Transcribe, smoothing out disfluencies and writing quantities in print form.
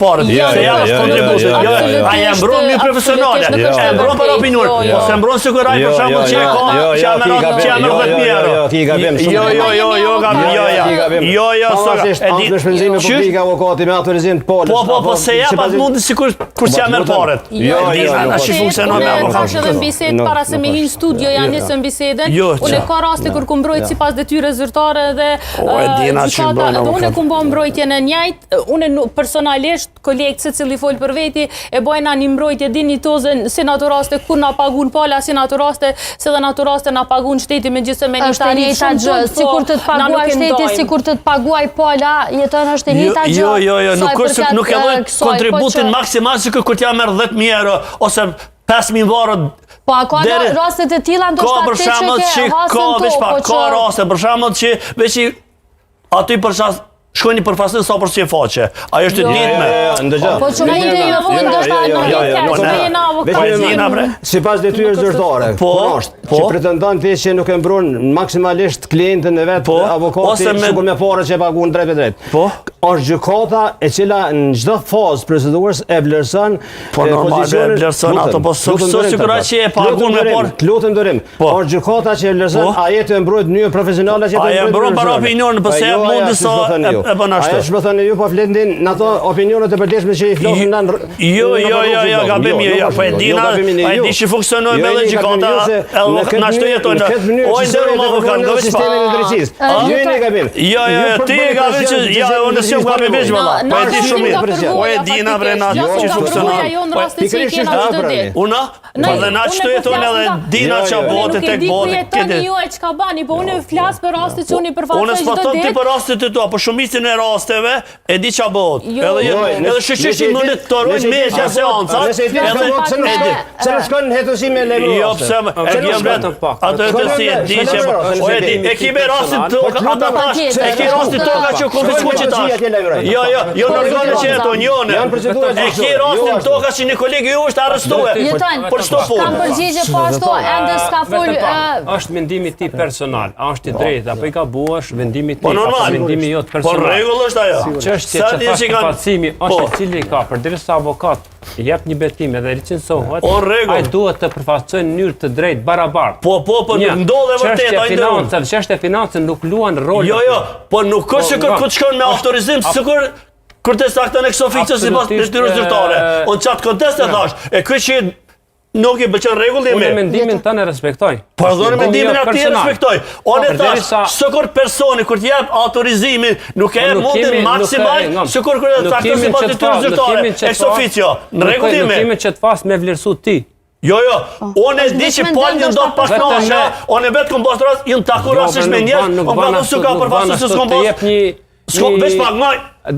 parët, se javë kontributit. A e mbron një profesionale, e mbron për opinion, ose mbron sikur ai për shembull që ka që merr 10.000 euro. Në shpenzime publike avokati me autorizim të polës. Po, se jep atë mundi sikur kur që merr parët. Tash funksionon me avokat. Tash edhe në bisedë para se me hinë studio janë nisën bisedën. Unë ka raste kur ku mbrojt sipas detyrës zyrtare dhe gjykata, unë ku mbaj mbrojtjen e njëjtë, unë personalisht kolegë se cili fol për veti e bojna një mbrojtje dinjitoze si në ato raste kur na pagun pala, si në ato raste se dhe në ato raste na pagun shteti megjithëse me një tani shumë sikur të paguaj shteti, sikur të paguaj pala, jeton është e njëjta gjë. Jo, nuk e lloj kontributin maksimal sikur kur t'ja merr 10.000 euro ose 5.000 varë. Po, ka rastet e tilla ndoshta për shembull që ka raste për shembull që veç aty për shembull shkojnë për fasën sa për që faqe. Ajo është e ditme. Po që me ide jo ndoshta sipas detyrës zyrtare. Po, që pretendon ti që nuk e mbron maksimalisht klientën e vet avokati sikur me parë që paguën drejt për drejt. Po. Është gjykata e cila në çdo fazë procedurës e vlerëson pozicionin. Vlerëson ato po sigurisht që e paguën me parë. Lutem nderim. Është gjykata që e vlerëson a jetë e mbrojt në mënyrë profesionale që e mbron për opinion, pse mundi sa e bën ashtu. Ajo ç'më thoni ju po fletin në ato opinionet e përditshme që i flotin ndan. Jo, gabim jo, po e dina, ai di që funksionojnë me gjykata, edhe na ashtu jetojnë. Oj, zero më avokat, do të sistemin e drejtësisë. Ju jeni gabim. Jo, ti e gabim që unë s'jam gabim veç valla. Po e di shumë mirë. Po e dina bre na që funksionon. Una? Po dhe na ashtu jetojnë edhe dina që botë tek botë. Tani ju e çka bani, po unë flas për rastet që unë përfaqësoj çdo ditë. Unë s'po ti për rastet e tua, po shumicën e rasteve e di ç'a bëhet. Edhe shoqërisht mund të torojnë me seanca. Se në shkon në hetësim e lejmë. Jo, pse e di vetëm pak. Ato hetësi e di që e ki me rastin toka, ata tash, e ki rastin toka që konfiskuar që tash. Jo në rgonë që jeto njone. E ki rastin toka që një kolegi ju është arrestuar. Për çdo punë. Kam përgjigje po ashtu ende s'ka fol. Është mendimi ti personal, është i drejtë apo i gabuash vendimi ti, vendimi jot personal. Po rregull është ajo. Çështja e shpatësimi është i cili ka përderisa avokat jep një betim edhe licencohet. Ai duhet të përfaqësojë në mënyrë të drejtë barabartë. Po nuk ndodhe vërtet ai ndodh. Çështja e financave nuk luan rol. Jo, po nuk ka sikur ku shkon me autorizim sikur kur të sakton ex officio sipas detyrës zyrtare. On çat kontest e thash. E ky që nuk i bëjë rregullin me. Unë mendimin tënd e respektoj. Po edhe mendimin e tij e respektoj. Unë thash, sikur personi kur të jep autorizimin, nuk e mundin maksimal, sikur kur të sakton sipas detyrës zyrtare, ex officio. Në rregullin me. Mendimin që të pas me vlerësu ti. Jo, unë e di që palë do të paknashe, unë e vetë kom postë rast, jënë taku rastësh me njerë, unë pa mësu ka përfasë se s'kom postë. Veç pak,